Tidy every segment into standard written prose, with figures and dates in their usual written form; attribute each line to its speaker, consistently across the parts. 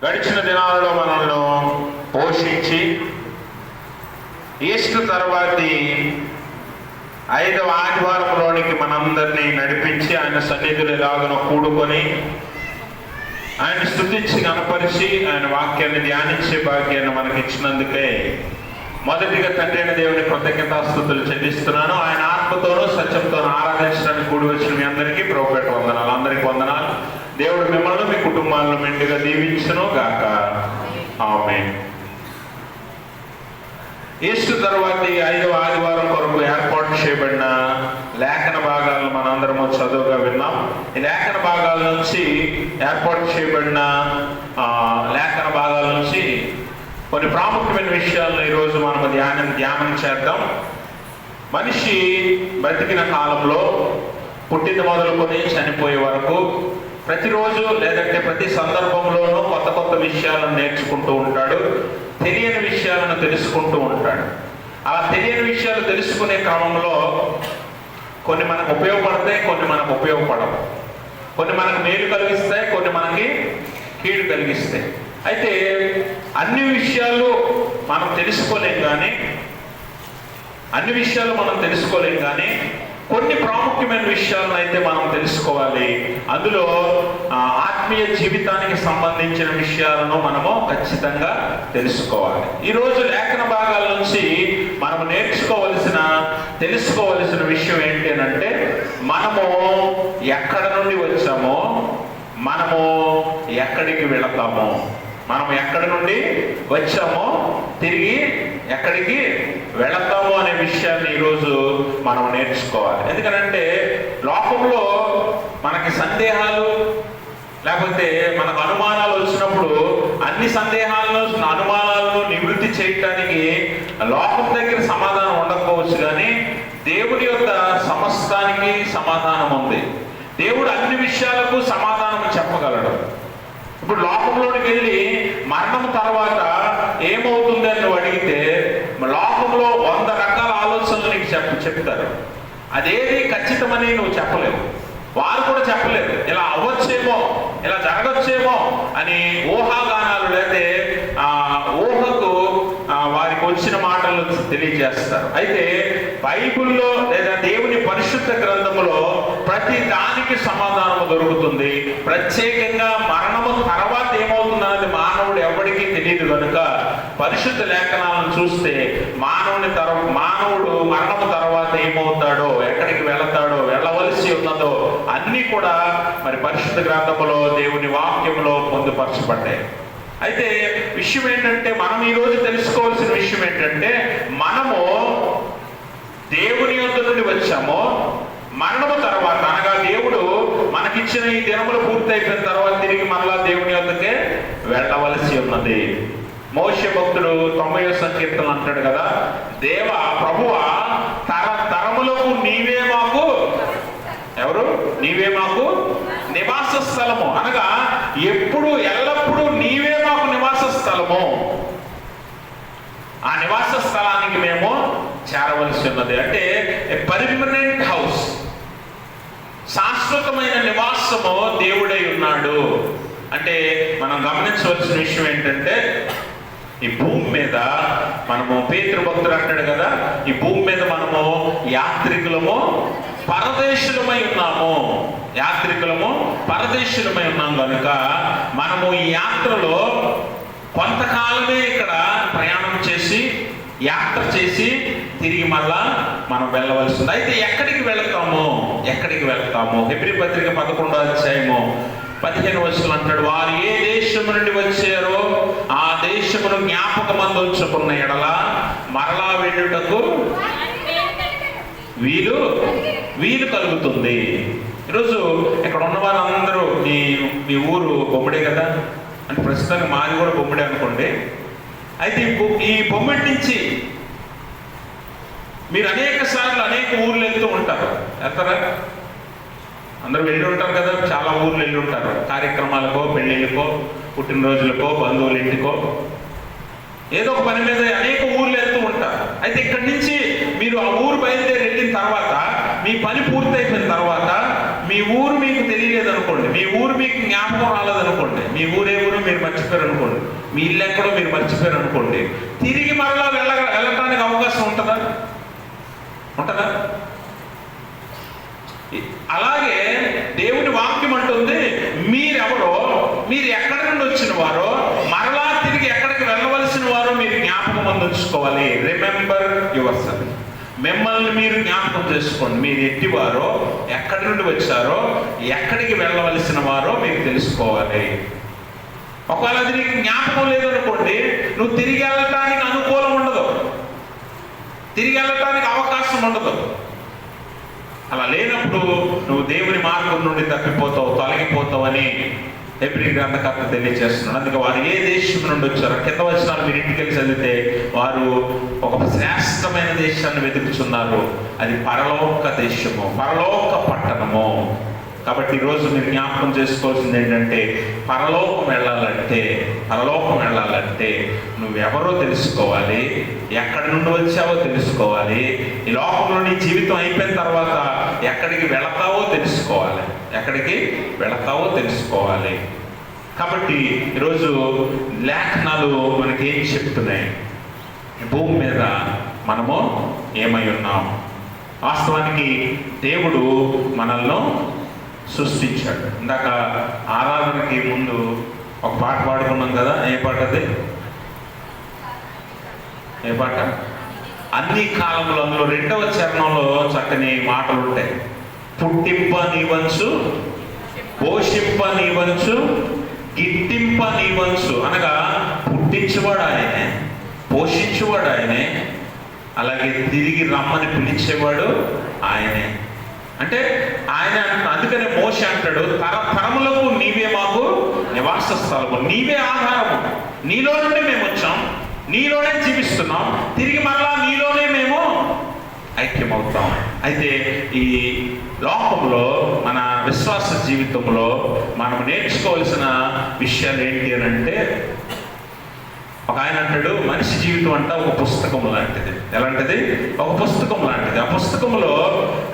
Speaker 1: గడిచిన దినాలలో మనల్ని పోషించి ఈస్టర్ తర్వాతి 5వ ఆదివారంలోనికి మనందరినీ నడిపించి ఆయన సన్నిధిలో ఎలాగనో కూడుకొని ఆయన స్తుతించి కనపరిచి ఆయన వాక్యాన్ని ధ్యానించే భాగ్యాన్ని మనకి ఇచ్చినందుకే మొదటిగా తండ్రి అయిన దేవుని కృతజ్ఞతాస్తుతులు చెల్లిస్తున్నాను. ఆయన ఆత్మతోనూ సత్యంతోనూ ఆరాధించడానికి కూడి వచ్చిన మీ అందరికీ ప్రభుపేట వందనాలు. అందరికీ వందనాలు. దేవుడు మిమ్మల్ని మీ కుటుంబాలను మెండుగా దీవించును గాక. ఆమేన్. ఈస్టర్ తర్వాత 5వ ఆదివారం కొరకు ఏర్పాటు చేయబడిన లేఖన భాగాలను మనందరము చదువుగా విన్నాం. ఈ లేఖన భాగాల నుంచి ఏర్పాటు చేయబడిన లేఖన భాగాల నుంచి కొన్ని ప్రాముఖ్యమైన విషయాలను ఈరోజు మనం ధ్యానం చేద్దాం. మనిషి బ్రతికిన కాలంలో పుట్టిన మొదలుకొని చనిపోయే వరకు ప్రతిరోజు లేదంటే ప్రతి సందర్భంలోనూ కొత్త కొత్త విషయాలను నేర్చుకుంటూ ఉంటాడు. తెలియని విషయాలను తెలుసుకుంటూ ఉంటాడు. అలా తెలియని విషయాలు తెలుసుకునే క్రమంలో కొన్ని మనకు ఉపయోగపడతాయి, కొన్ని మనకు ఉపయోగపడవు. కొన్ని మనకు మేలు కలిగిస్తాయి, కొన్ని మనకి కీడు కలిగిస్తాయి. అయితే అన్ని విషయాలు మనం తెలుసుకోలేం కానీ కొన్ని ప్రాముఖ్యమైన విషయాలను అయితే మనం తెలుసుకోవాలి. అందులో ఆత్మీయ జీవితానికి సంబంధించిన విషయాలను మనము ఖచ్చితంగా తెలుసుకోవాలి. ఈరోజు లేఖన భాగాల నుంచి మనము తెలుసుకోవలసిన విషయం ఏంటి అంటే, మనము ఎక్కడ నుండి వచ్చామో, మనము ఎక్కడికి వెళతామో, మనం ఎక్కడి నుండి వచ్చామో తిరిగి ఎక్కడికి వెళతాము అనే విషయాన్ని ఈరోజు మనం నేర్చుకోవాలి. ఎందుకంటే లోకంలో మనకి సందేహాలు లేకపోతే మనకు అనుమానాలు వచ్చినప్పుడు అన్ని సందేహాలను అనుమానాలను నివృత్తి చేయటానికి లోకం దగ్గర సమాధానం ఉండకపోవచ్చు, కానీ దేవుడి యొక్క సమస్తానికి సమాధానం ఉంది. దేవుడు అన్ని విషయాలకు సమాధానం చెప్పగలడు. ఇప్పుడు లోకంలోనికి వెళ్ళి మరణం తర్వాత ఏమవుతుంది అని నువ్వు అడిగితే లోకంలో 100 రకాల ఆలోచనలు నీకు చెప్తారు. అదేది ఖచ్చితమని నువ్వు చెప్పలేవు, వారు కూడా చెప్పలేరు. ఇలా అవ్వచ్చేమో, ఇలా జరగచ్చేమో అని ఊహాగానాలు లేదా ఊహకు వారికి వచ్చిన మాటలు తెలియజేస్తారు. అయితే బైబిల్లో లేదా దేవుని పరిశుద్ధ గ్రంథములో ప్రతి దానికి సమాధానము దొరుకుతుంది. ప్రత్యేకంగా మరణము తర్వాత ఏమవుతుందన్నది మానవుడు ఎవరికీ తెలియదు కనుక పరిశుద్ధ లేఖనాలను చూస్తే మానవుడు మరణము తర్వాత ఏమవుతాడో, ఎక్కడికి వెళతాడో, వెళ్ళవలసి ఉన్నదో అన్నీ కూడా మరి పరిశుద్ధ గ్రంథములో దేవుని వాక్యములో పొందుపరచబడ్డాయి. అయితే విషయం ఏంటంటే, మనం ఈరోజు తెలుసుకోవాల్సిన విషయం ఏంటంటే, మనము దేవుని యొద్ద నుండి వచ్చామో మరణము తర్వాత, అనగా దేవుడు మనకిచ్చిన ఈ దినములు పూర్తయిపోయిన తర్వాత తిరిగి మరలా దేవుని యొద్దకే వెళ్ళవలసి ఉన్నది. మోషే భక్తుడు 90వ సంకీర్తన అంటాడు కదా, దేవా ప్రభువా తరములకు నీవే మాకు నివాస స్థలము, అనగా ఎప్పుడు ఎల్లప్పుడూ నీవే మాకు నివాస స్థలము. ఆ నివాస స్థలానికి మేము చేరవలసి ఉన్నది. అంటే పర్మనెంట్ హౌస్, శాశ్వతమైన నివాసము దేవుడై ఉన్నాడు. అంటే మనం గమనించవలసిన విషయం ఏంటంటే, ఈ భూమి మీద మనము, పేతురు భక్తుడు అంటాడు కదా, ఈ భూమి మీద మనము యాత్రికులము పరదేశులమై ఉన్నాము కనుక మనము ఈ యాత్రలో కొంతకాలమే ఇక్కడ ప్రయాణం చేసి యాత్ర చేసి తిరిగి మళ్ళా మనం వెళ్ళవలసింది. అయితే ఎక్కడికి వెళ్తాము? హెబ్రీ పత్రిక 11వ అధ్యాయము 15వ వచనం అంటాడు, వారు ఏ దేశము నుండి వచ్చారో ఆ దేశమును జ్ఞాపకమందు ఉంచుకున్న ఎడల మరలా వెళ్ళుటకు వీలు కలుగుతుంది. ఈరోజు ఇక్కడ ఉన్న వారందరూ మీ ఊరు బొమ్మడే కదా, అంటే ప్రస్తుతానికి మాది కూడా బొమ్మడే అనుకోండి. అయితే ఈ బొమ్మడి నుంచి మీరు అనేక సార్లు అనేక ఊర్లు వెళ్తూ ఉంటారు. వెళ్తారా? అందరూ వెళ్ళి ఉంటారు కదా, చాలా ఊర్లు వెళ్ళి ఉంటారు. కార్యక్రమాలకో, పెళ్ళిళ్ళకో, పుట్టినరోజులకో, బంధువుల ఇంటికో, ఏదో ఒక పని మీద అనేక ఊర్లు వెళ్తూ ఉంటారు. అయితే ఇక్కడి నుంచి మీరు ఆ ఊరు బయలుదేరి వెళ్ళిన తర్వాత, మీ పని పూర్తయిపోయిన తర్వాత మీ ఊరు మీకు తెలియలేదనుకోండి, మీ ఊరు మీకు జ్ఞాపకం రాలేదనుకోండి, మీ ఊరే ఊరు మీరు మర్చిపోయారు అనుకోండి, మీ ఇల్లు ఎక్కడో మీరు మర్చిపోయారు అనుకోండి, తిరిగి మరలా వెళ్ళటానికి అవకాశం ఉంటుందా? ఉంటుందా? అలాగే దేవుని వాక్యం అంటుంది, మీరెవరో, మీరు ఎక్కడి నుండి వచ్చిన వారో, మరలా తిరిగి ఎక్కడికి వెళ్ళవలసిన వారో మీరు జ్ఞాపకం ఉంచుకోవాలి. Remember your self. మిమ్మల్ని మీరు జ్ఞాపకం చేసుకోండి. మీరు ఎట్టివారో, ఎక్కడి నుండి వచ్చారో, ఎక్కడికి వెళ్ళవలసిన వారో మీరు తెలుసుకోవాలి. ఒకవేళ అది నీకు జ్ఞాపకం లేదనుకోండి, నువ్వు తిరిగి వెళ్ళటానికి అనుకూలం ఉండదు, తిరిగి వెళ్ళటానికి అవకాశం ఉండదు. అలా లేనప్పుడు నువ్వు దేవుని మార్గం నుండి తప్పిపోతావు, తొలగిపోతావు అని హెబ్రీ గ్రంథకర్త తెలియజేస్తున్నాడు. అందుకే వారు ఏ దేశం నుండి వచ్చారో కింద వచనాలు మీరు ఇంటికి వెళ్ళి చదివితే, వారు ఒక శ్రేష్టమైన దేశాన్ని వెతుకుతున్నారు. అది పరలోక దేశము, పరలోక పట్టణము. కాబట్టి ఈరోజు మీరు జ్ఞాపకం చేసుకోవాల్సింది ఏంటంటే, పరలోకం వెళ్ళాలంటే నువ్వెవరో తెలుసుకోవాలి, ఎక్కడి నుండి వచ్చావో తెలుసుకోవాలి, ఈ లోకంలో నీ జీవితం అయిపోయిన తర్వాత ఎక్కడికి వెళతావో తెలుసుకోవాలి. కాబట్టి ఈరోజు లేఖనాలు మనకి ఏం చెప్తున్నాయి? భూమి మీద మనము ఏమై ఉన్నాం? వాస్తవానికి దేవుడు మనల్ని సృష్టించాడు. ఇందాక ఆరాధనకి ముందు ఒక పాట పాడుకున్నాం కదా, ఏ పాట అది? ఏ పాట? అన్ని కాలంలో, అందులో 2వ చరణంలో చక్కని మాటలు ఉంటాయి. పుట్టింప నీవంచు, పోషింప నీవంచు, గిట్టింప నీవంచు. అనగా పుట్టించేవాడు ఆయనే, పోషించేవాడు ఆయనే, అలాగే తిరిగి రమ్మని పిలిచేవాడు ఆయనే. అంటే ఆయన, అందుకనే మోషే అంటాడు, తరములకు నీవే మాకు నివాస స్థలము, నీవే ఆధారము, నీలో నుండి మేము వచ్చాం, నీలోనే జీవిస్తున్నాం, తిరిగి మరలా నీలోనే మేము ఐక్యమవుతాం. అయితే ఈ లోకంలో, మన విశ్వాస జీవితంలో మనం నేర్చుకోవాల్సిన విషయాలు ఏంటి అని అంటే, ఒక ఆయన అంటాడు, మనిషి జీవితం అంట ఒక పుస్తకం లాంటిది. ఎలాంటిది? ఒక పుస్తకం లాంటిది. ఆ పుస్తకంలో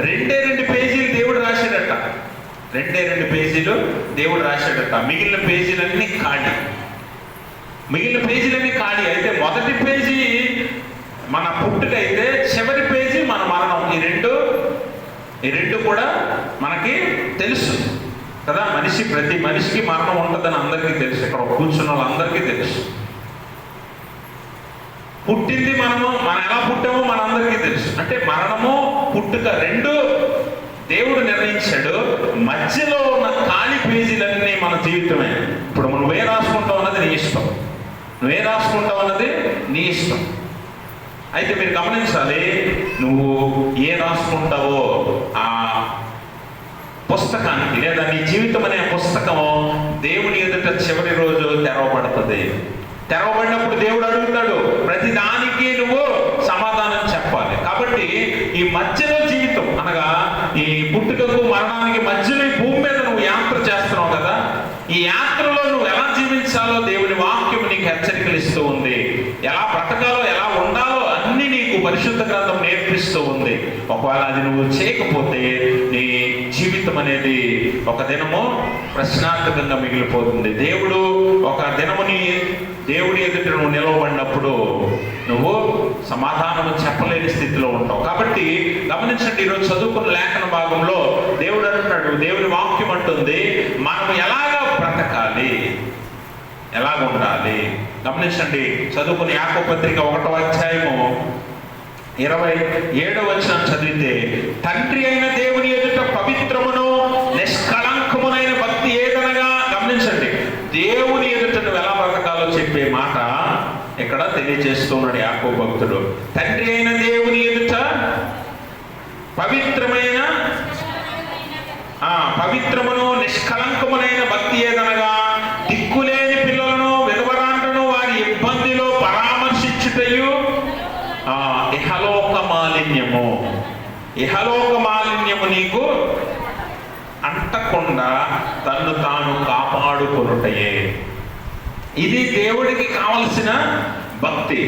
Speaker 1: 2 పేజీలు దేవుడు రాశాడట. 2 పేజీలు దేవుడు రాశాడట. మిగిలిన పేజీలన్నీ ఖాళీ. అయితే మొదటి పేజీ మన పుట్టుకైతే, చివరి పేజీ మన మరణం. ఈ రెండు కూడా మనకి తెలుసు కదా. ప్రతి మనిషికి మరణం ఉంటుందని అందరికీ తెలుసు. ఇక్కడ కూర్చున్న వాళ్ళందరికీ తెలుసు. పుట్టింది మనం ఎలా పుట్టామో మనందరికీ తెలుసు. అంటే మరణము, పుట్టుక 2 దేవుడు నిర్ణయించాడు. మధ్యలో ఉన్న ఖాళీ పేజీలన్నీ మన జీవితమే. ఇప్పుడు నువ్వే రాసుకుంటావు అన్నది నీ ఇష్టం. అయితే మీరు గమనించాలి, నువ్వు ఏ రాసుకుంటావో ఆ పుస్తకానికి, లేదా నీ జీవితం అనే పుస్తకము దేవుని ఎదుట చివరి రోజు తెరవబడుతుంది. తెరవబడినప్పుడు దేవుడు అడుగుతాడు, ప్రతి దానికి నువ్వు సమాధానం చెప్పాలి. కాబట్టి ఈ మధ్యలో జీవితం, అనగా ఈ పుట్టుకకు మరణానికి మధ్యలో ఈ భూమి మీద నువ్వు యాత్ర చేస్తున్నావు కదా, ఈ యాత్రలో నువ్వు ఎలా జీవించాలో దేవుని వాక్యం నీకు హెచ్చరికలు ఇస్తూ ఉంది. ఎలా బ్రతకాలో, ఎలా ఉండాలో అన్ని నీకు పరిశుద్ధ గ్రంథం నేర్పిస్తూ ఉంది. ఒకవేళ అది నువ్వు చేయకపోతే నీ జీవితం అనేది ఒక దినము ప్రశ్నార్థకంగా మిగిలిపోతుంది. దేవుడు ఒక దినముని దేవుడి ఎదుట నువ్వు నిలవబడినప్పుడు నువ్వు సమాధానం చెప్పలేని స్థితిలో ఉంటావు. కాబట్టి గమనించండి, ఈరోజు చదువుకున్న లేఖన భాగంలో దేవుడు అంటున్నాడు, దేవుని వాక్యం అంటుంది, మనం ఎలాగా బ్రతకాలి, ఎలాగ ఉండాలి. గమనించండి, చదువుకుని యాకోబు పత్రిక 1వ అధ్యాయము 27వ వచనం చదివితే, తండ్రి అయిన దేవుని ఎదుట పవిత్రమును నిష్కళంకమునైన భక్తి ఏదనగా, గమనించండి, దేవుని ఎదుట నువ్వు ఎలా బ్రతకాలో చెప్పే మాట ఇక్కడ తెలియజేస్తున్నాడు యాకోబు భక్తుడు. తండ్రి అయిన దేవుని ఎదుట పవిత్రమును నిష్కళంకమునైన భక్తి ఏదనగా, దిక్కులేని పిల్లలను, విధవరాండ్రను వారి ఇబ్బందిలో పరామర్శించుటయు, ఇహలోక మాలిన్యము నీకు అంటకుండా తన్ను తాను కాపాడుకొనుటయే. ఇది దేవుడికి కావలసిన భక్తి.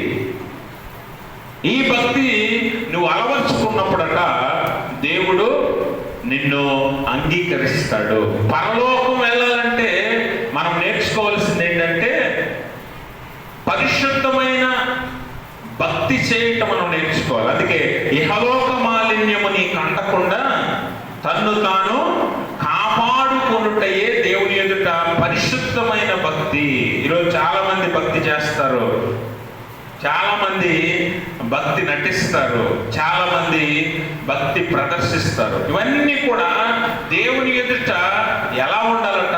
Speaker 1: ఈ భక్తి నువ్వు అలవర్చుకున్నప్పుడట దేవుడు నిన్ను అంగీకరిస్తాడు. పరలోకం వెళ్ళాలంటే మనం నేర్చుకోవాల్సింది ఏంటంటే పరిశుద్ధమైన భక్తి చేయటం మనం నేర్చుకోవాలి. అందుకే ఇహలోక మాలిన్యము నీకు అంటకుండా తన్ను తాను కాపాడుకొనుటయే దేవుని ఎదుట పరిశుద్ధమైన భక్తి. ఈరోజు చాలా మంది భక్తి చేస్తారు, చాలా మంది భక్తి నటిస్తారు, చాలా మంది భక్తి ప్రదర్శిస్తారు. ఇవన్నీ కూడా దేవుని ఎదుట ఎలా ఉండాలట?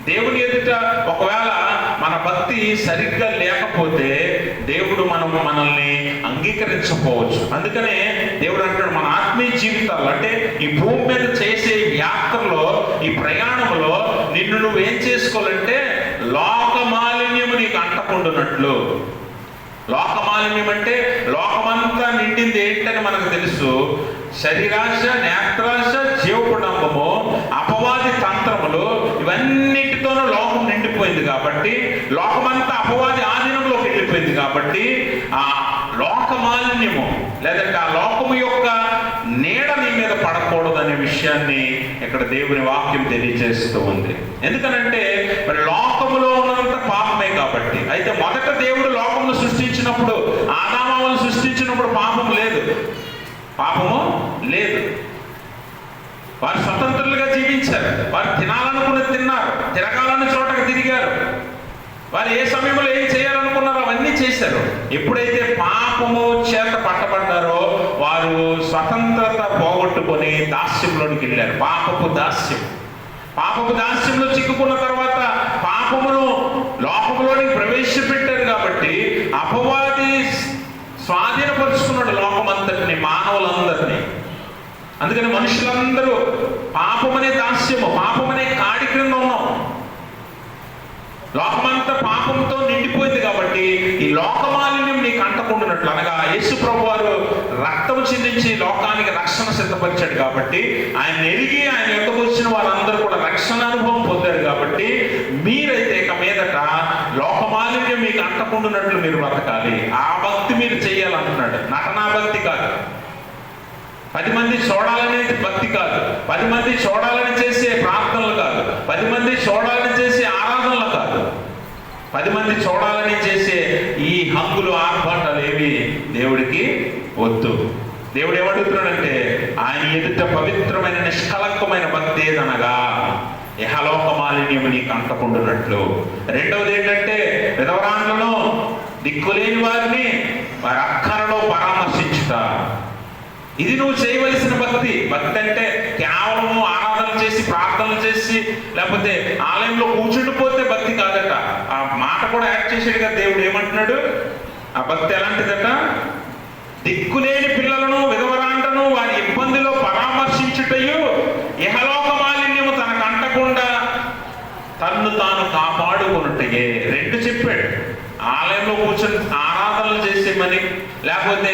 Speaker 1: దేవుని ఎదుట ఒకవేళ మన భక్తి సరిగ్గా లేకపోతే దేవుడు మనల్ని అంగీకరించకపోవచ్చు. అందుకనే దేవుడు అంటాడు, మన ఆత్మీయ జీవితాలు అంటే ఈ భూమి మీద చేసే యాత్రలో, ఈ ప్రయాణంలో నిన్ను నువ్వేం చేసుకోవాలంటే లోక మాలిన్యము నీకు అంటకుండునట్లు. లోకమాలిన్యం అంటే లోకమంతా నిండింది ఏంటని మనకు తెలుసు. శరీరాశ, నేత్రాశ, జీవకుడంబము, అపవాది తంత్రములు, ఇవన్నిటితోనూ లోకం నిండిపోయింది కాబట్టి, లోకమంతా అపవాది ఆధీనంలోకి వెళ్ళిపోయింది కాబట్టి ఆ లోకమాలిన్యము లేదంటే ఆ లోకము యొక్క నీడ నీ మీద పడకూడదు అనే విషయాన్ని ఇక్కడ దేవుని వాక్యం తెలియజేస్తూ ఉంది. ఎందుకనంటే మరి లోకములో ఉన్నంత పాపమే కాబట్టి. అయితే మొదట దేవుడు లోకమును సృష్టించినప్పుడు, ఆదామావును సృష్టించినప్పుడు పాపం లేదు, పాపము లేదు. వారు స్వతంత్రులుగా జీవించారు, వారు తినాలనుకున్నది తిన్నారు, తిరగాలన్న చోటకు తిరిగారు, వారు ఏ సమయంలో ఏం చేయాలనుకున్నారో అవన్నీ చేశారు. ఎప్పుడైతే పాపము చేత పట్టబడ్డారో వారు స్వతంత్రత పోగొట్టుకొని దాస్యంలోనికి వెళ్ళారు. పాపపు దాస్యంలో చిక్కుకున్న తర్వాత పాపమును లోకములోనికి ప్రవేశపెట్టారు కాబట్టి అపవాది స్వాధీనపరుచుకున్నాడు లోకమంతటిని, మానవులందరినీ. అందుకని మనుషులందరూ పాపమనే దాస్యము, పాపమనే కాడి క్రింద ఉన్నాం. లోకమంతా పాపంతో నిండిపోయింది కాబట్టి ఈ లోకమాలిన్యం నీకు అంటకుండానట్లు, అనగా యేసు ప్రభు వారు రక్తము చిందించి లోకానికి రక్షణ సిద్ధపరిచాడు కాబట్టి, ఆయన ఎరిగి ఆయన యొక్కకు వచ్చిన వారందరూ కూడా రక్షణ అనుభవం పొందారు కాబట్టి మీరైతే ఇక మీదట లోకమాలిన్యం మీకు అంటకుండానట్లు మీరు బ్రతకాలి. ఆ భక్తి మీరు చేయాలంటున్నాడు. నటనా భక్తి కాదు, 10 మంది చూడాలనేది భక్తి కాదు, 10 మంది చూడాలని చేసే ప్రార్థనలు కాదు, 10 మంది చూడాలని చేసే ఆరాధనలు కాదు, 10 మంది చూడాలని చేసే ఈ హంగులు ఆర్భాటాలు ఏవి దేవుడికి వద్దు. దేవుడు ఏమడుగుతున్నాడంటే ఆయన ఎదుట పవిత్రమైన నిష్కలంకమైన భక్తి ఏదనగా ఇహలోక మాలిన్యము నీకు అంటకుండునట్లు. రెండవది ఏంటంటే విధవరాండ్లను, దిక్కులేని వారిని వారి అక్కరలో పరామర్శించుట. ఇది నువ్వు చేయవలసిన భక్తి. భక్తి అంటే కేవలము ఆరాధన చేసి, ప్రార్థనలు చేసి, లేకపోతే ఆలయంలో కూర్చుండిపోతే భక్తి కాదట. ఆ మాట కూడా యాడ్ చేసాడు కదా దేవుడు. ఏమంటున్నాడు? ఆ భక్తి ఎలాంటిదట? దిక్కులేని పిల్లలను, విధవరాండ్లను వారి ఇబ్బందిలో పరామర్శించుటయు, ఇహలోక మాలిన్యము తనకు అంటకుండా తన్ను తాను కాపాడుకొనుటయే. రెండు చెప్పాడు. ఆలయంలో కూర్చొని ఆరాధనలు చేసేమని, లేకపోతే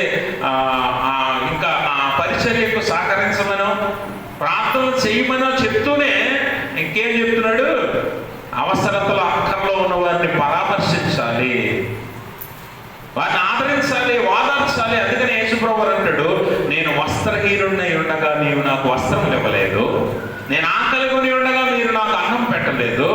Speaker 1: ఇంకా పరిచర్యకు సహకరించమనో, ప్రార్థనలు చేయమనో చెప్తూనే ఇంకేం చెప్తున్నాడు? అవసరతలో అక్కర్లో ఉన్న వారిని పరామర్శించాలి, వారిని ఆదరించాలి, వాదార్చాలి. అందుకని యేసుప్రభు అంటాడు, నేను వస్త్రహీనుడినై ఉండగా నీవు నాకు వస్త్రములు ఇవ్వలేదు, నేను ఆకలి కొని ఉండగా మీరు నాకు అన్నం పెట్టలేదు,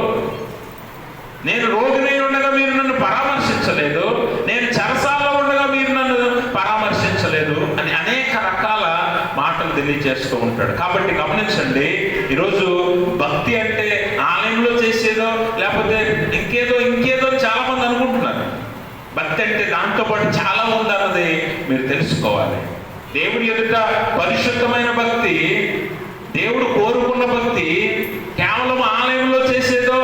Speaker 1: నేను రోగినై ఉండగా మీరు నన్ను పరామర్శించలేదు, నేను చెరసాలలో ఉండగా మీరు నన్ను పరామర్శించలేదు అని అనేక రకాల మాటలు తెలియజేస్తూ ఉంటాడు. కాబట్టి గమనించండి, ఈరోజు భక్తి అంటే ఆలయంలో చేసేదో లేకపోతే ఇంకేదో చాలా మంది అనుకుంటున్నారు. భక్తి అంటే దాంతో పాటు చాలా ఉంది అన్నది మీరు తెలుసుకోవాలి. దేవుడి ఎదుట పరిశుద్ధమైన భక్తి, దేవుడు కోరుకున్న భక్తి కేవలం ఆలయంలో చేసేదో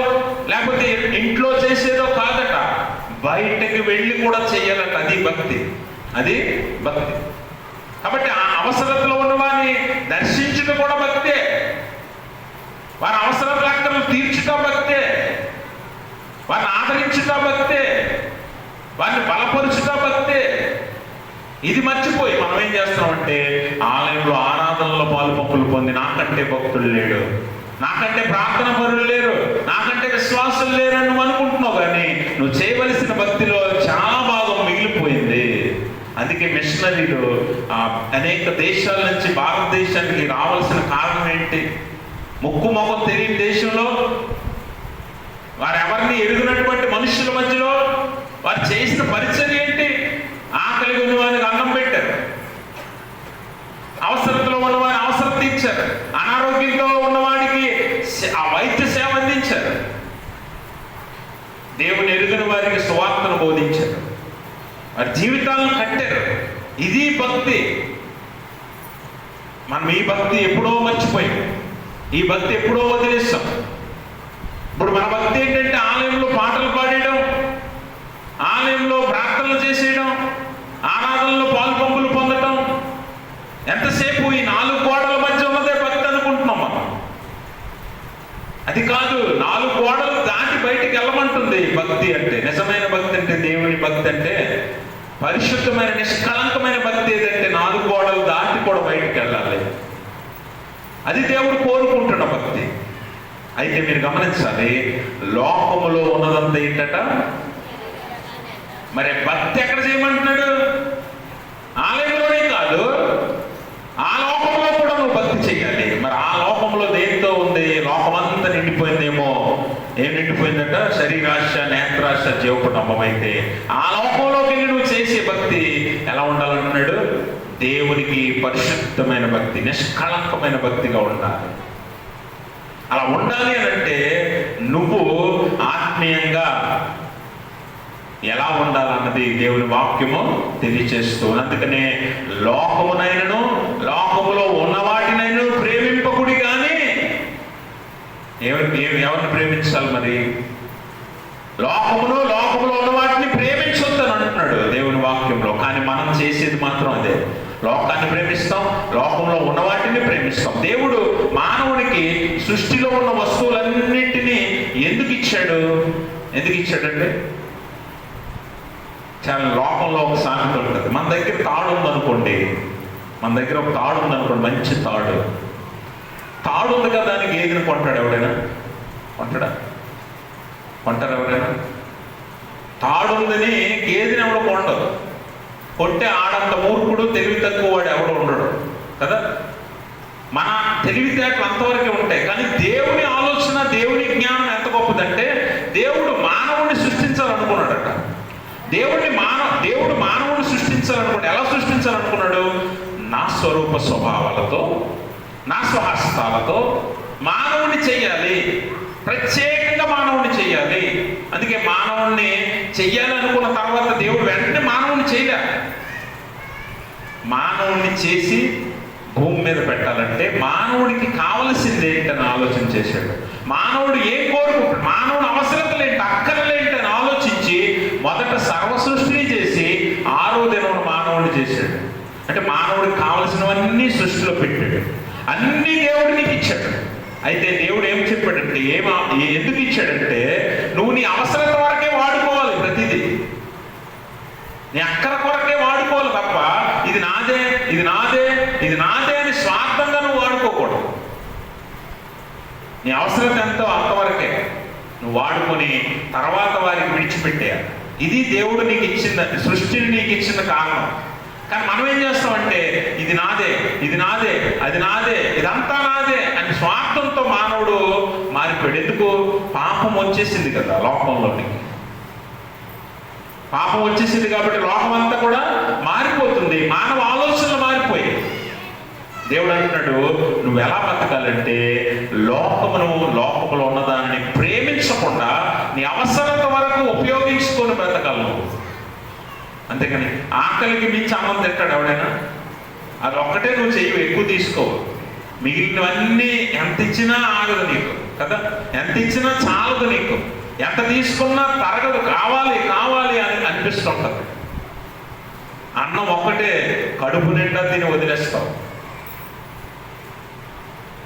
Speaker 1: లేకపోతే ఇంట్లో చేసేదో కాదట, బయటకి వెళ్ళి కూడా చేయాలట. అది భక్తి, అది భక్తి. కాబట్టి ఆ అవసరతలో ఉన్న వారిని దర్శించడం కూడా భక్తే, వారి అవసరతల అక్కర్లు తీర్చుట భక్తే, వారిని ఆదరించుట భక్తే, వారిని బలపరుచుట భక్తే. ఇది మర్చిపోయి మనం ఏం చేస్తామంటే ఆలయంలో ఆరాధనలో పాలు పంపులు పొంది నాకంటే భక్తులు లేడు, నాకంటే ప్రార్థన పరులు లేరు, నాకంటే విశ్వాసులు లేరు అని నువ్వు అనుకుంటున్నావు. కానీ నువ్వు చేయవలసిన భక్తిలో చాలా భాగం మిగిలిపోయింది. అందుకే అందుకే మిషనరీలు అనేక దేశాల నుంచి భారతదేశానికి రావాల్సిన కారణం ఏంటి? ముక్కు మొహం తెలియని దేశంలో వారు ఎవరిని ఎరుగునటువంటి మనుషుల మధ్యలో వారు చేసిన పరిచర్య ఏంటి? ఆకలి ఉన్నవారికి అన్నం పెట్టారు, అవసరతలో ఉన్నవారి అవసరం తీర్చారు, అనారోగ్యంతో ఉన్నవాడికి ఆ వైద్య సేవ అందించారు, దేవుని ఎరుగని వారికి సువార్తను బోధించారు, వారి జీవితాలను కట్టారు. ఇది భక్తి. మనం ఈ భక్తి ఎప్పుడో మర్చిపోయాం, ఈ భక్తి ఎప్పుడో వదిలేస్తాం. ఇప్పుడు మన భక్తి ఏంటంటే ఆలయంలో పాటలు పాడేయడం, ఆలయంలో ప్రార్థనలు చేసేయడం, ఆరాధనలో పాల్పంపులు పొందడం. ఎంతసేపు ఈ 4 గోడల మధ్య ఉన్నదే భక్తి అనుకుంటున్నాం మనం. అది కాదు, 4 గోడలు దాటి బయటికి వెళ్ళమంటుంది భక్తి అంటే. నిజమైన భక్తి అంటే, దేవుని భక్తి అంటే, పరిశుద్ధమైన నిష్కళంకమైన భక్తి ఏదంటే 4 గోడలు దాటి కూడా బయటికి వెళ్ళాలి. అది దేవుడు కోరుకుంటున్న భక్తి. అయితే మీరు గమనించాలి, లోకములో ఉన్నదంతా ఏంటట? మరి భక్తి ఎక్కడ చేయమంటున్నాడు? ఆలయంలోనే కాదు, ఆ లోకంలో కూడా నువ్వు భక్తి చేయాలి. మరి ఆ లోకంలో దేంతో ఉంది? లోకమంతా నిండిపోయిందేమో. ఏం నిండిపోయిందట? శరీరాశ, నేత్రాశ, జీవకుటుంబం. అయితే ఆ లోకంలోకి వెళ్ళి నువ్వు చేసే భక్తి ఎలా ఉండాలంటున్నాడు? దేవునికి పరిశుద్ధమైన భక్తి, నిష్కళంకమైన భక్తిగా ఉండాలి. అలా ఉండాలి అని అంటే నువ్వు ఆత్మీయంగా ఎలా ఉండాలన్నది దేవుని వాక్యము తెలియచేస్తూ, అందుకనే లోకమునైనను లోకములో ఉన్న వాటినైనా ప్రేమింపకుడి కానీ ఎవరిని ప్రేమించాలి? మరి లోకములో ఉన్న వాటిని ప్రేమించొద్దని అంటున్నాడు దేవుని వాక్యంలో. కానీ మనం చేసేది మాత్రం అదే. లోకాన్ని ప్రేమిస్తాం, లోకంలో ఉన్న వాటిని ప్రేమిస్తాం. దేవుడు మానవునికి సృష్టిలో ఉన్న వస్తువులన్నింటినీ ఎందుకు ఇచ్చాడంటే, చాలా లోకంలో ఒక సామెత ఉంటుంది. మన దగ్గర తాడు ఉందనుకోండి, ఒక తాడు ఉందనుకోండి, మంచి తాడు ఉంది కదా, దానికి గేదెని కొంటాడు ఎవడైనా? కొంటారు ఎవరైనా? తాడు ఉందని గేదెని ఎవడో కొండదు. కొంటే ఆడంత మూర్ఖుడు, తెలివి తక్కువ వాడు ఎవడో ఉండడు కదా. మన తెలివితేటలు అంతవరకే ఉంటాయి. కానీ దేవుని ఆలోచన, దేవుని జ్ఞానం ఎంత గొప్పదంటే, దేవుడు మానవుడిని సృష్టించాలనుకున్నాడట. దేవుడు మానవుడిని సృష్టించాలనుకున్నాడు. ఎలా సృష్టించాలనుకున్నాడు? నా స్వరూప స్వభావాలతో, నా స్వహస్తాలతో మానవుని చెయ్యాలి. ప్రత్యేకంగా మానవుని చెయ్యాలి. అందుకే మానవుణ్ణి చెయ్యాలనుకున్న తర్వాత దేవుడు వెంటనే మానవుని చేయలే. మానవుణ్ణి చేసి భూమి మీద పెట్టాలంటే మానవుడికి కావలసింది ఏంటని ఆలోచన చేశాడు. మానవుడు ఏం కోరుకుంటాడు, మానవుని అవసరతలు ఏంటి, అక్కరలేంటి అని ఆలోచించి మొదట సర్వ సృష్టిని చేసి 6వ దినం మానవుడిని చేశాడు. అంటే మానవుడికి కావలసినవన్నీ సృష్టిలో పెట్టాడు. అన్ని దేవుడు నీకు ఇచ్చాడు. అయితే దేవుడు ఏం చెప్పాడంటే, ఎందుకు ఇచ్చాడంటే, నువ్వు నీ అవసరత వరకే వాడుకోవాలి. ప్రతిదీ నీ అక్కర కొరకే వాడుకోవాలి తప్ప ఇది నాదే అని స్వార్థంగా నువ్వు వాడుకోకూడదు. నీ అవసరత ఎంతో అంతవరకే నువ్వు వాడుకొని తర్వాత వారికి విడిచిపెట్టేయాలి. ఇది దేవుడు నీకు ఇచ్చిన, సృష్టిని నీకు ఇచ్చిన కారణం. కానీ మనం ఏం చేస్తామంటే, ఇది నాదే, అది నాదే, ఇదంతా నాదే అని స్వార్థంతో మానవుడు మారిపోయాడు. ఎందుకు? పాపం వచ్చేసింది కదా లోకంలోకి. పాపం వచ్చేసింది కాబట్టి లోకం అంతా కూడా మారిపోతుంది. మానవ ఆలోచనలు మారిపోయాయి. దేవుడు అంటున్నాడు, నువ్వు ఎలా బతకాలంటే లోకములో ఉన్నదాన్ని ప్రేమించకుండా నీ అవసరత వరకు ఉపయోగించుకొని బ్రతకాలి. అంతేకాని ఆకలికి మించి అన్నం తింటాడు ఎవడైనా? అది ఒక్కటే నువ్వు చెయ్యి, ఎక్కువ తీసుకో. మిగిలినవన్నీ ఎంత ఇచ్చినా ఆగదు నీకు కదా, ఎంత ఇచ్చినా చాలదు నీకు. ఎంత తీసుకున్నా తరగదు, కావాలి అని అనిపిస్తుంటది. అన్నం ఒక్కటే కడుపు నిండా తిని వదిలేస్తావు.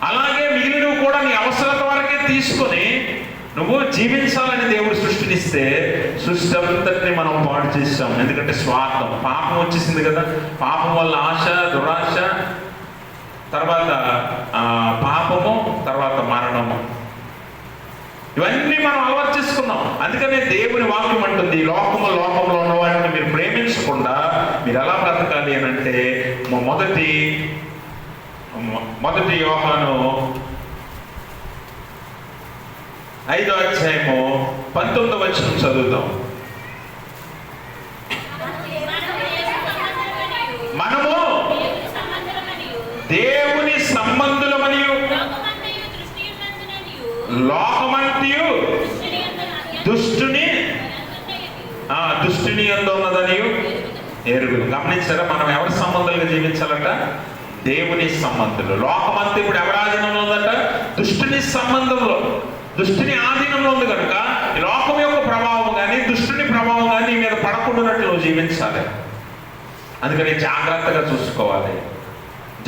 Speaker 1: అలాగే మిగిలినవి కూడా నీ అవసరత వరకే తీసుకొని నువ్వు జీవించాలని దేవుడు సృష్టినిస్తే, సృష్టి అంతటిని మనం పాడు చేసాం. ఎందుకంటే స్వార్థం, పాపం వచ్చేసింది కదా. పాపం వల్ల ఆశ, దురాశ, తర్వాత పాపము, తర్వాత మరణము, ఇవన్నీ మనం అలవాటు చేసుకున్నాం. అందుకనే దేవుని వాక్యం అంటుంది, లోకంలో ఉన్న వాటిని మీరు ప్రేమించకుండా మీరు ఎలా బ్రతకాలి అని అంటే మొదటి యోహాను 5వ అధ్యాయము 19వ వచనం చదువుతాం. మనము దేవుని సంబంధులమనియు లోకమంతయు దుష్టుని యందు ఉన్నదనియు ఎరుగులు. గమనించారా? మనం ఎవరి సంబంధాలుగా జీవించాలట? దేవుని సంబంధులు. లోకమంతా ఇప్పుడు ఎవరి ఆధీనంలో ఉందట? దుష్టుని సంబంధంలో, దుష్టుని ఆధీనంలో ఉంది కనుక ఈ లోకం యొక్క ప్రభావం కానీ దుష్టుని ప్రభావం కానీ నీ మీద పడకుండానట్లు నువ్వు జీవించాలి. అందుకని జాగ్రత్తగా చూసుకోవాలి.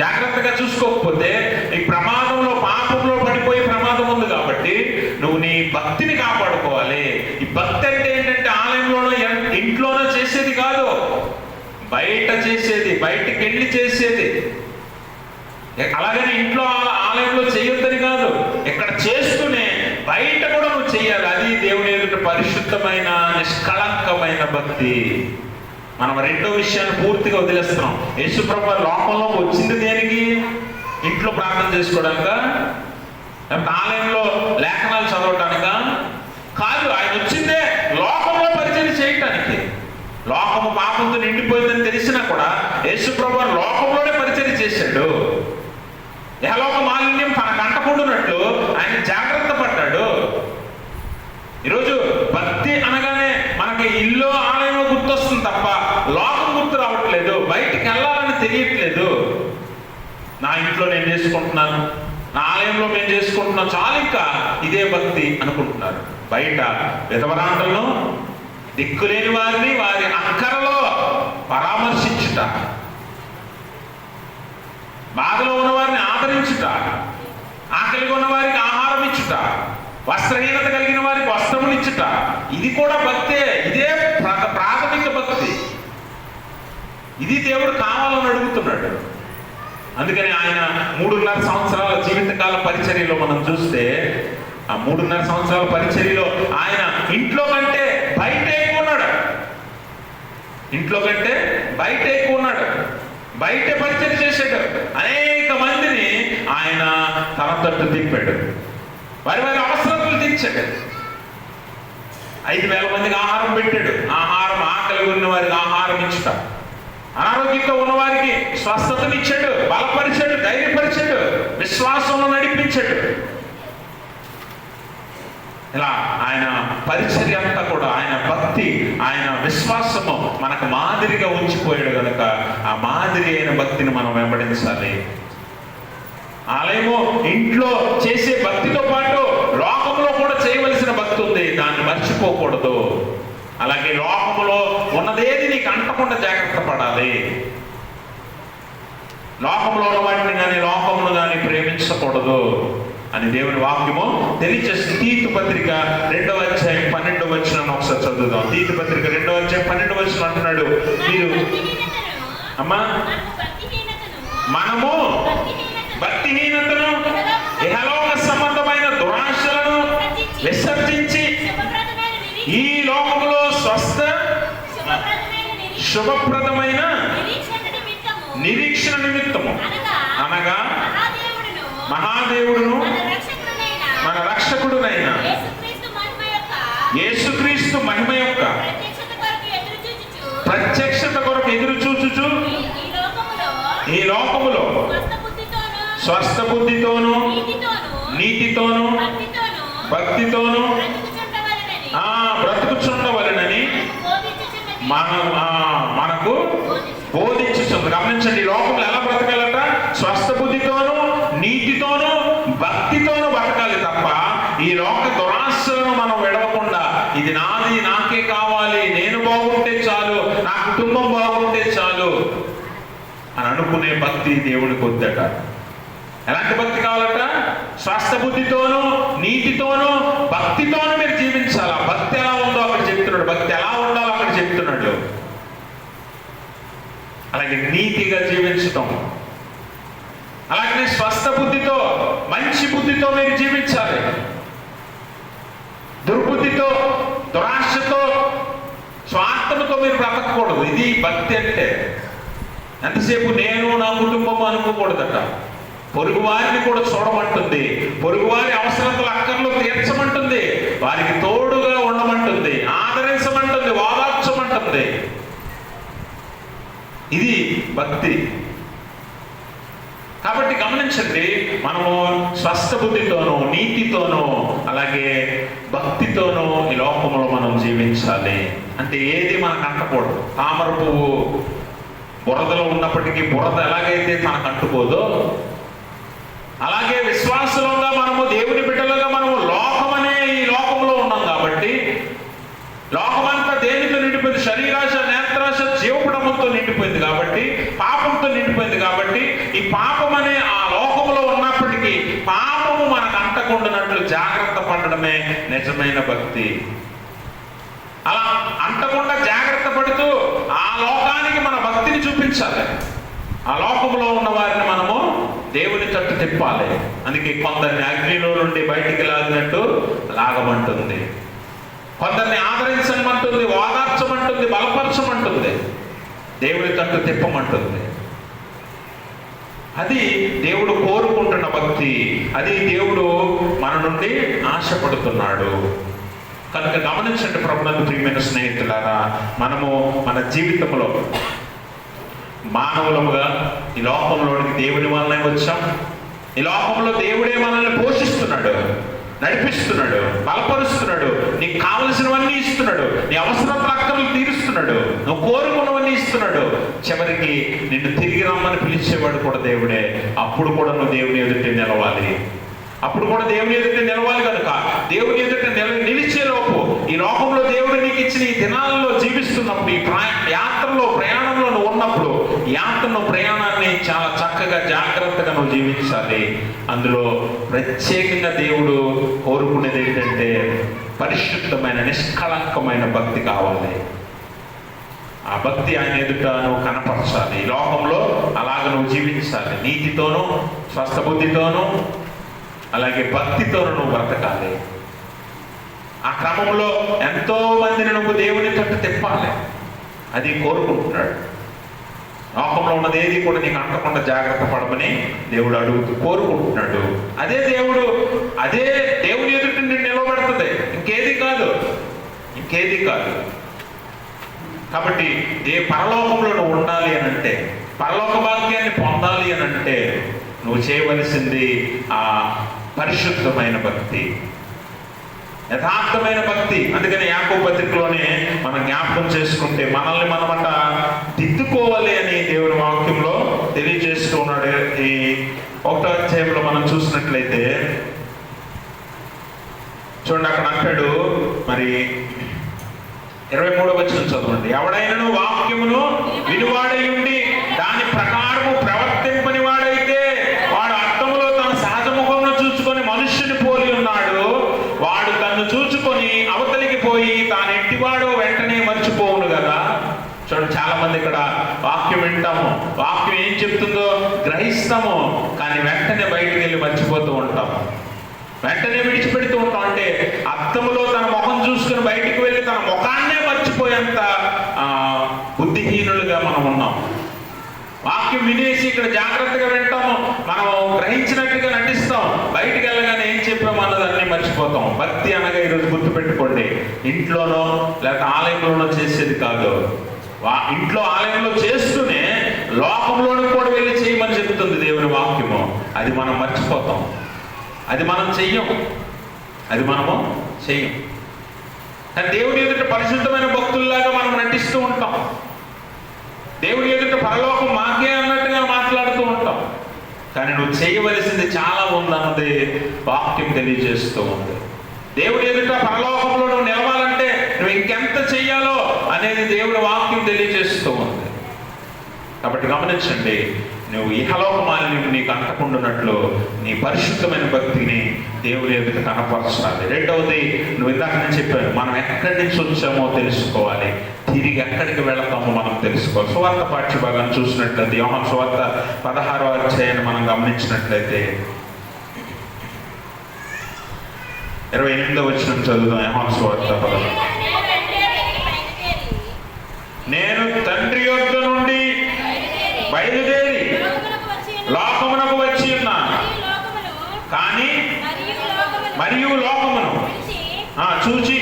Speaker 1: జాగ్రత్తగా చూసుకోకపోతే ఈ ప్రమాదంలో, పాపంలో పడిపోయే ప్రమాదం ఉంది. కాబట్టి నువ్వు నీ భక్తిని కాపాడుకోవాలి. ఈ భక్తి అంటే ఏంటంటే ఆలయంలోనో ఇంట్లోనో చేసేది కాదు, బయట చేసేది, బయటికి వెళ్ళి చేసేది. అలాగని ఇంట్లో ఆలయంలో చేయొద్దని కాదు, ఇక్కడ చేస్తూనే బయట కూడా నువ్వు చెయ్యాలి. అది దేవుని ఎదుట పరిశుద్ధమైన నిష్కళంకమైన భక్తి. మనం రెండో విషయాన్ని పూర్తిగా వదిలేస్తున్నాం. యేసుప్రభు లోకంలో వచ్చింది దేనికి? ఇంట్లో ప్రార్థన చేసుకోవడానిక? ఆలయంలో లేఖనాలు చదవటానిక? కాదు. ఆయన వచ్చిందే లోకంలో పరిచయం చేయటానికి. లోకము పాపంతో నిండిపోయిందని తెలిసినా కూడా యేసుప్రభు లోకంలోనే పరిచయం చేశాడు. యహలోక మాలిన్యం తనకు అంటకుండునట్లు ఆయన జాగ్రత్త పడ్డాడు. ఈరోజు భక్తి అనగానే మనకి ఇల్లు, ఆలయంలో గుర్తొస్తుంది తప్ప లోకం గుర్తు రావట్లేదు. బయటికి వెళ్ళాలని తెలియట్లేదు. నా ఇంట్లో నేను చేసుకుంటున్నాను, నా ఆలయంలో మేము చేసుకుంటున్నాం, చాలు ఇంకా ఇదే భక్తి అనుకుంటున్నారు. బయట విధవరాండ్రలను, దిక్కులేని వారిని వారి అక్కరలో పరామర్శించుట, బాధలో ఉన్న వారిని ఆదరించుట, ఆకలిగా ఉన్న వారికి ఆహారం ఇచ్చుట, వస్త్రహీనత కలిగిన వారికి వస్త్రములు ఇచ్చుట, ఇది కూడా భక్తే. ఇదే ప్రాథమిక భక్తి. ఇది దేవుడు కావాలని అడుగుతున్నాడు. అందుకని ఆయన 3.5 సంవత్సరాల జీవితకాల పరిచర్యలో మనం చూస్తే, ఆ 3.5 సంవత్సరాల పరిచర్యలో ఆయన ఇంట్లో కంటే బయట ఎక్కువ ఉన్నాడు. ఇంట్లో కంటే బయట ఎక్కువ ఉన్నాడు. బయట పరిచయం చేశాడు. అనేక మందిని ఆయన తన తట్టు తిప్పాడు. వారి వారి అవసరతలు తీర్చాడు. 5,000 మందికి ఆహారం పెట్టాడు. ఆహారం, ఆకలి ఉన్న వారికి ఆహారం ఇచ్చుట, అనారోగ్యంతో ఉన్నవారికి స్వస్థతనిచ్చాడు, బలపరిచాడు, ధైర్యపరిచాడు, విశ్వాసంలో నడిపించాడు. ఇలా ఆయన పరిచర్య అంతా కూడా, ఆయన భక్తి, ఆయన విశ్వాసము మనకు మాదిరిగా ఉంచిపోయాడు కనుక ఆ మాదిరి అయిన భక్తిని మనం వెంబడించాలి. ఆలయము, ఇంట్లో చేసే భక్తితో పాటు లోకంలో కూడా చేయవలసిన భక్తి ఉంది, దాన్ని మర్చిపోకూడదు. అలాగే లోకములో ఉన్నదేది నీకు అంటకుండా జాగ్రత్త పడాలి. లోకంలో ఉన్న వాటిని కానీ లోకమును కానీ ప్రేమించకూడదు అని దేవుని వాక్యము తెలియజేస్తుంది. తీతు పత్రిక 2వ అధ్యాయం 12వ వచనం ఒకసారి చదువుదాం. తీతు పత్రిక 2వ అధ్యాయం 12వ వచనం అంటున్నాడు, మీరు అమ్మా మనము భక్తిహీనతను, ఇహలోక సంబంధమైన దురాశలను విసర్జించి ఈ లోకములో స్వస్థ శుభప్రదమైన నిరీక్షణ నిమిత్తము అనగా మహాదేవుడును మన రక్షకుడునైన యేసుక్రీస్తు మహిమ యొక్క ప్రత్యక్షత కొరకు ఎదురు చూచుచు ఈ లోకములో స్వస్థ బుద్ధితోను, నీతితోను, భక్తితోను బ్రతుకుచుండవలెనని మనకు బోధించుతుంది. గమనించండి, ఈ లోకంలో ఎలా బ్రతకాలట? స్వస్థ బుద్ధితోను, నీతితోను, భక్తితోను బ్రతకాలి తప్ప ఈ లోక దురాశలను మనం విడవకుండా, ఇది నాది, నాకే కావాలి, నేను బాగుంటే చాలు, నా కుటుంబం బాగుంటే చాలు అని అనుకునే భక్తి దేవునికి వద్దట. ఎలాంటి భక్తి కావాలట? స్వస్థ బుద్ధితోను, నీతితోను, భక్తితోను మీరు జీవించాలి. భక్తి ఎలా ఉందో అక్కడ చెప్తున్నాడు, భక్తి ఎలా ఉండాలో అక్కడ చెప్తున్నాడు. అలాగే నీతిగా జీవించటం, అలాగే స్వస్థ బుద్ధితో, మంచి బుద్ధితో మీరు జీవించాలి. దుర్బుద్ధితో, దురాశతో, స్వార్థము కుటుంబంతో మీరు బ్రతకూడదు. ఇది భక్తి అంటే. ఎంతసేపు నేను నా కుటుంబం అనుకోకూడదట. పొరుగు వారిని కూడా చూడమంటుంది, పొరుగువారి అవసరతలు అక్కర్లు తీర్చమంటుంది, వారికి తోడుగా ఉండమంటుంది, ఆదరించమంటుంది, ఓదార్చమంటుంది. ఇది భక్తి. కాబట్టి గమనించండి, మనము స్వస్థ బుద్ధితోనూ నీతితోనూ అలాగే భక్తితోనూ ఈ లోకంలో మనం జీవించాలి. అంటే ఏది మనకు అంటకూడదు. తామర పువ్వు బురదలో ఉన్నప్పటికీ బురద ఎలాగైతే తనకు అంటుకోదో, అలాగే విశ్వాసంగా మనము దేవుని బిడ్డలుగా మనము లోకమనే ఈ లోకంలో ఉన్నాం కాబట్టి, లోకమంతా దేనితో నిండిపోయింది? శరీరాశ, నేత్రాశ, జీవపడమంతో నిండిపోయింది కాబట్టి, పాపంతో నిండిపోయింది కాబట్టి, ఈ పాపం అనే ఆ లోకంలో ఉన్నప్పటికీ పాపము మనకు అంటకుండానట్లు జాగ్రత్త పడడమే నిజమైన భక్తి. అలా అంటకుండా జాగ్రత్త పడుతూ ఆ లోకానికి మన భక్తిని చూపించాలి. ఆ లోకంలో ఉన్న వారిని మనము దేవుని తట్టు తిప్పాలి. అందుకే కొందరిని అగ్నిలో నుండి బయటికి లాగినట్టు లాగమంటుంది, కొందరిని ఆదరించమంటుంది, ఓదార్చమంటుంది, బలపరచమంటుంది, దేవుని తట్టు తిప్పమంటుంది. అది దేవుడు కోరుకుంటున్న భక్తి. అది దేవుడు మన నుండి ఆశపడుతున్నాడు. కనుక గమనించండి ప్రభునందు ప్రియమైన స్నేహితులారా, మనము మన జీవితంలో మానవులముగా ఈ లోకంలోనికి దేవుని వల్లనే వచ్చాం. ఈ లోకంలో దేవుడే మనల్ని పోషిస్తున్నాడు, నడిపిస్తున్నాడు, బలపరుస్తున్నాడు, నీకు కావలసినవన్నీ ఇస్తున్నాడు, నీ అవసరతల అక్కర్లు తీరుస్తున్నాడు, నువ్వు కోరుకున్నవన్నీ ఇస్తున్నాడు. చివరికి నిన్ను తిరిగి రమ్మని పిలిచేవాడు కూడా దేవుడే. అప్పుడు కూడా నువ్వు దేవుని ఎదుట నిలవాలి. అప్పుడు కూడా దేవుని ఎదుట నిలవాలి. కనుక దేవుని ఎదుట నిలిచేలోపు ఈ లోకంలో దేవుడు నీకు ఇచ్చిన ఈ దినాల్లో జీవిస్తున్నప్పుడు, ఈ యాత్రలో ప్రయాణంలో నువ్వు ఉన్నప్పుడు, యాత్రను ప్రయాణాన్ని చాలా చక్కగా జాగ్రత్తగా నువ్వు జీవించాలి. అందులో ప్రత్యేకంగా దేవుడు కోరుకునేది ఏంటంటే పరిశుద్ధమైన నిష్కళంకమైన భక్తి కావాలి. ఆ భక్తి ఆయన ఎదుట నువ్వు కనపరచాలి. ఈ లోకంలో అలాగ నువ్వు జీవించాలి. నీతితోనూ స్వస్థ బుద్ధితోనూ అలాగే భక్తితోనూ నువ్వు బ్రతకాలి. ఆ క్రమంలో ఎంతో మందిని నువ్వు దేవుని తట్టు తిప్పాలి. అది కోరుకుంటున్నాడు. లోకంలో ఉన్నది ఏది కూడా నీకు అంటకుండా జాగ్రత్త పడమని దేవుడు అడుగుతూ కోరుకుంటున్నాడు. అదే దేవుని ఎదుట నిన్ను నిలబడుతుంది, ఇంకేది కాదు. కాబట్టి పరలోకంలో నువ్వు ఉండాలి అని అంటే, పరలోక భాగ్యాన్ని పొందాలి అని అంటే నువ్వు చేయవలసింది ఆ పరిశుద్ధమైన భక్తి, యథార్థమైన భక్తి. అందుకని యాకోబు పత్రికలోనే మనం జ్ఞాపకం చేసుకుంటే మనల్ని మనమట దిద్దుకోవాలి అని దేవుని వాక్యంలో తెలియజేస్తూ ఉన్నాడు. ఈ 1వ అధ్యాయంలో మనం చూసినట్లయితే చూడండి, అక్కడ అంటాడు, మరి 23వ వచనం చదవండి. ఎవడైనను వాక్యమును వినువాడై ఉండి దాని ప్రకారము ప్రవర్తింపని వాడైతే వాడు అర్థములో తన సహజ ముఖమును చూసుకొని మనుష్యుని పోలి ఉన్నాడు. వాడు తన్ను చూసుకొని అవతలికి పోయి తాను ఎట్టివాడో వెంటనే మర్చిపోవును కదా. చూడండి, చాలా మంది ఇక్కడ వాక్యం వింటాము, వాక్యం ఏం చెప్తుందో గ్రహిస్తాము, కానీ వెంటనే బయటికి వెళ్ళి మర్చిపోతూ ఉంటాము, వెంటనే విడిచిపెడుతూ ఉంటాం. అంటే అద్దములో తన ముఖం చూసుకుని బయటికి వెళ్ళి తన ముఖాన్నే మర్చిపోయేంత బుద్ధిహీనులుగా మనం ఉన్నాం. వాక్యం వినేసి ఇక్కడ జాగ్రత్తగా వింటాము, మనం గ్రహించినట్టుగా నటిస్తాం, బయటికి వెళ్ళగానే ఏం చెప్పాము అన్నదాన్ని మర్చిపోతాం. భక్తి అనగా ఈరోజు గుర్తుపెట్టుకోండి, ఇంట్లోనో లేకపోతే ఆలయంలోనో చేసేది కాదు. ఇంట్లో ఆలయంలో చేస్తూనే లోకంలోని కూడా వెళ్ళి చేయమని చెప్తుంది దేవుని వాక్యము. అది మనం మర్చిపోతాం, అది మనం చెయ్యం. కానీ దేవుని ఎదుట పరిశుద్ధమైన భక్తుల్లాగా మనం నటిస్తూ ఉంటాం. దేవుని ఎదుట పరలోకం మాకే అన్నట్టుగా మాట్లాడుతూ ఉంటాం. కానీ నువ్వు చేయవలసింది చాలా ఉందన్నది వాక్యం తెలియజేస్తూ ఉంది. దేవుని ఎదుట పరలోకంలో నువ్వు నిలవాలంటే నువ్వు ఇంకెంత చెయ్యాలో అనేది దేవుని వాక్యం తెలియజేస్తూ ఉంది. కాబట్టి గమనించండి, నువ్వు ఇహలోకమాలిని నీకు అంటకుండానట్లు నీ పరిశుద్ధమైన భక్తిని దేవుని ఎదుట కనపరచాలి. రెండవది, నువ్వు ఇందాక నేను చెప్పాను, మనం ఎక్కడి నుంచి వచ్చామో తెలుసుకోవాలి, తిరిగి ఎక్కడికి వెళతామో మనం తెలుసుకోవాలి. సువార్త పాఠ్యభాగాన్ని చూసినట్లయితే యోహాను సువార్త 16వ అధ్యాయాన్ని మనం గమనించినట్లయితే 28వ వచనం చదువుదాం. యోహాను సువార్త 16. బయలుదేరి లోకమునకు వచ్చి ఉన్నాను. కానీ మరియు లోకమును చూచి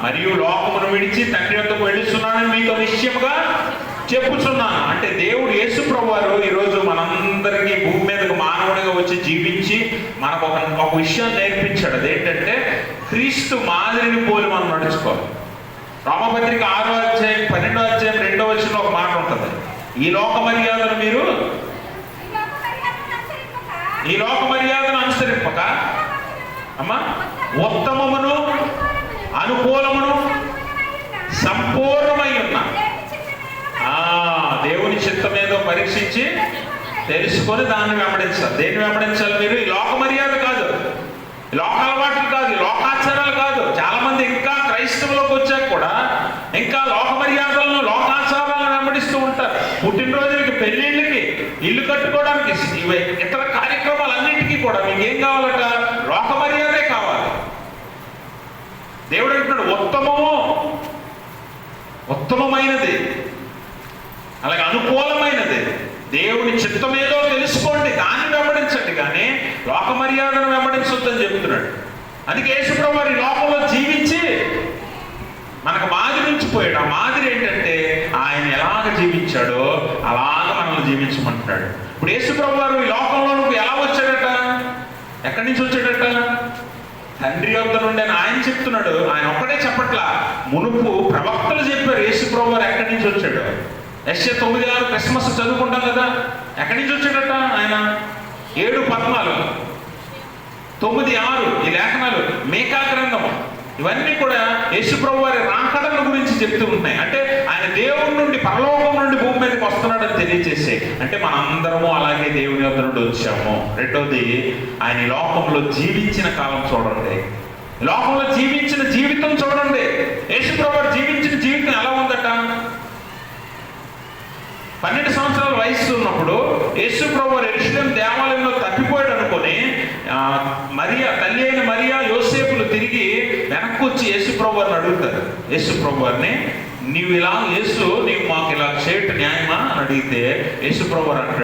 Speaker 1: మరియు లోకమును విడిచి తండ్రి వద్దకు వెళుచున్నానని మీతో నిశ్చయముగా చెప్పుచున్నాను. అంటే దేవుడు యేసు ప్రభువారు ఈరోజు మనందరికీ భూమి మీదకు మానవుడిగా వచ్చి జీవించి మనకు ఒక విషయాన్ని నేర్పించాడు. అదేంటంటే క్రీస్తు మాదిరిని పోలి మనం నడుచుకోవాలి. రోమపత్రిక 6వ అధ్యాయం 12వ అధ్యాయం 2వ వచనంలో ఒక మాట ఉంటుంది. ఈ లోక మర్యాదను మీరు అనుసరింపక అమ్మా ఉత్తమమును అనుకూలమును సంపూర్ణమై ఉన్న దేవుని చిత్తమేదో పరీక్షించి తెలుసుకొని దాన్ని వెంబడించాలి. దేన్ని వెంబడించాలి మీరు? ఈ లోక మర్యాద కాదు, లోక అలవాట్లు కాదు, లోకాచారాలు కాదు. చాలా మంది ఇంకా క్రైస్తవులోకి వచ్చాక కూడా ఇంకా లోక మర్యాదలను లోకాచారాలను వెంబడిస్తూ ఉంటారు. పుట్టినరోజులకి, పెళ్లిళ్ళకి, ఇల్లు కట్టుకోవడానికి, ఇతర కార్యక్రమాలన్నింటికీ కూడా మీకు ఏం కావాలట? లోక మర్యాదే కావాలి. దేవుడు అంటున్నాడు ఉత్తమమైనది, అలాగే అనుకూలమైనది, దేవుని చిత్తమేదో తెలుసుకోండి, దాన్ని వెంబడించండి, కానీ లోక మర్యాదను వెంబడించొద్దని చెబుతున్నాడు. అందుకే యేసుప్రభువు వారు ఈ లోకంలో జీవించి మనకు మాదిరి ఉంచిపోయాడు. ఆ మాదిరి ఏంటంటే ఆయన ఎలాగ జీవించాడో అలాగ మనల్ని జీవించమంటున్నాడు. ఇప్పుడు యేసుప్రభువు వారు ఈ లోకంలో నువ్వు ఎలా వచ్చాడట? ఎక్కడి నుంచి వచ్చాడట? తండ్రి యొద్ద నుండి అని ఆయన చెప్తున్నాడు. ఆయన ఒక్కడే చెప్పట్లా, మునుపు ప్రవక్తలు చెప్పారు యేసుప్రభువు వారు ఎక్కడి నుంచి వచ్చాడు. యెషయా 9:6 క్రిస్మస్ చదువుకుంటాం కదా, ఎక్కడి నుంచి వచ్చాడట ఆయన? 7:14, 9:6 ఈ లేఖనాలు, మీకా గ్రంథం, ఇవన్నీ కూడా యేసుప్రభువు వారి రాకడల గురించి చెప్తూ ఉన్నాయి. అంటే ఆయన దేవుడి నుండి, పరలోకం నుండి భూమి మీదకి వస్తున్నాడని తెలియజేసే. అంటే మనందరము అలాగే దేవుని యొద్ద నుండి వచ్చాము. రెండోది, ఆయన ఈ లోకంలో జీవించిన కాలం చూడండి, లోకంలో జీవించిన జీవితం చూడండి. యేసుప్రభువు వారు జీవించిన జీవితం ఎలా ఉందట? 12 సంవత్సరాల వయసు ఉన్నప్పుడు యేసుప్రభువు వారు యెరూషలేము దేవాలయంలో తప్పిపోయాడు అనుకొని మరియా, తల్లి అయిన మరియా, యోసేపులు తిరిగి వెనక్కి వచ్చి యేసుప్రభువు వారిని అడుగుతారు. యేసుప్రభువు వారిని, నీవు మాకు ఇలా చేయటం న్యాయమా అని అడిగితే యేసుప్రభువు వారు అంటాడు,